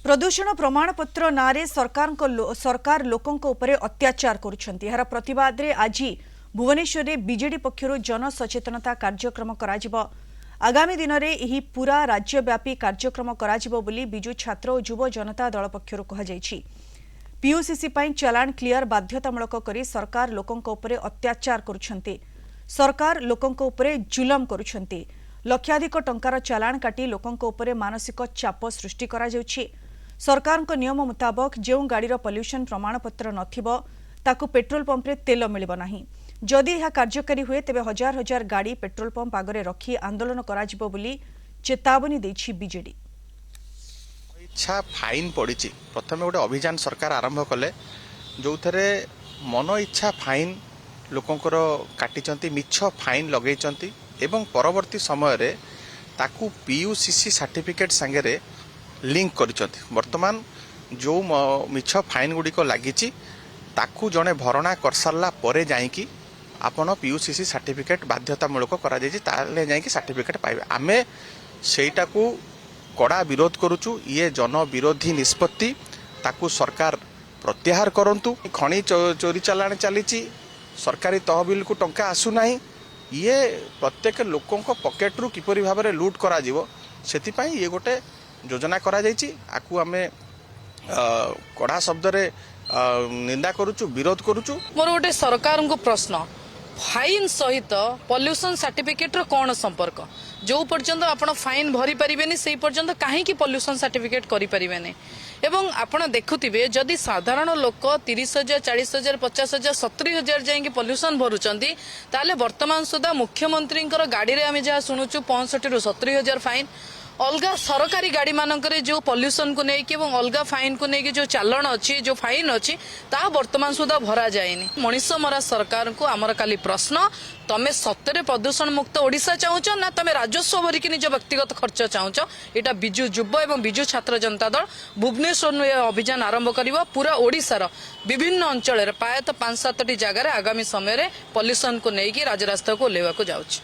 प्रदूषण प्रमाणपत्र नारे सरकार लोकों उपरे अत्याचार करुछंती। यार प्रतिवाद रे आज भुवनेश्वर में बीजेडी पक्षर जनसचेतनता कार्यक्रम कराजिबो। आगामी दिन में यह पूरा राज्यव्यापी कार्यक्रम कराजिबो बोली बिजु छात्र और युव जनता दल पक्षर कहुଯାଇଛି। पीयूसीसी पई चालान क्लियर बाध्यतामूलक करी सरकार लोकों उपरे अत्याचार करुछंती। सरकार लोकों उपरे जुलम करुछंती। लक्षाधिक टंकार चालान काटी लोकों उपरे मानसिक चाप सृष्टि करा जाउछि। सरकार नियम मुताबक जो गाड़ी पॉल्यूशन प्रमाणपत्र नथिबो ताकू पेट्रोल पंप रे तेल मिलिबो नाही। जदि यह कार्यकारी हुए तेबे हजार हजार गाड़ी पेट्रोल पंप आगरे रखी आंदोलन कराजिबो बोली चेतावनी दैछि बीजेडी। इच्छा फाइन पड़ी प्रथम गोटे अभियान सरकार आरंभ कले जो थे मन इच्छा फाइन लोकंकर काटी मिछ फाइन लगे एवं परवर्ती समय रे ताकू पीयूसीसी सर्टिफिकेट सांगे लिंक करिसंती। वर्तमान जो मिछ फाइन गुड़िक लगी ताकू जड़े भरणा कर सारा पर जाइकी आपण पीयूसीसी सर्टिफिकेट बाध्यतामूलक करा ताले जाइकी सर्टिफिकेट पाइबे। आमे सेटा को कड़ा विरोध करुचु। ये जन विरोधी निष्पत्ति ताकू सरकार प्रत्याहार करंतु। खणी चोरी चालान चली सरकारी तहबिल को टंका आसुना। ये प्रत्येक लोकों पकेट रु किपरि भाव में लूट करा जीवो सेतिपई ये गोटे योजना करा जाइछि। आकु आमे कड़ा शब्द रे निंदा करुचु, विरोध करुचु। मोर गोटे सरकार को प्रश्न, फाइन सहित पॉल्यूशन सर्टिफिकेट रो कौन संपर्क? जो पर्यंत आपण फाइन भरी पारिबेनी से पर्यंत कहीं पॉल्यूशन सर्टिफिकेट करि पारिबेनी। एवं आपण देखुथिबे जदि साधारण लोक 30,000 40,000 50,000 70,000 जाइए पॉल्यूशन भरुचंती ताले वर्तमान सुधा मुख्यमंत्री गाड़ी रे आमे जहा सुनुचु 65 रु 70,000 फाइन। अलगा सरकारी गाड़ी मानक जो पॉल्यूशन को लेकिन अलगा फाइन को लेकिन जो चालान अच्छी जो फाइन अच्छी ता वर्तमान सुधा भरा जाएनी। मनीष मरा सरकार को आमर काली प्रश्न, तमें सत्य प्रदूषण मुक्त ओडिशा चाहूच ना तमें राजस्व भरिक निज व्यक्तिगत खर्च चाहूच? यहाँ बिजु युव एवं बिजु छात्र जनता दल भुवनेश्वर अभियान आरंभ कर पूरा ओडिशार विभिन्न अंचल प्रायतः 5-7टी जगार आगामी समय पॉल्यूशन को लेकिन राजरास्ता को ओह्लैवा जाउछि।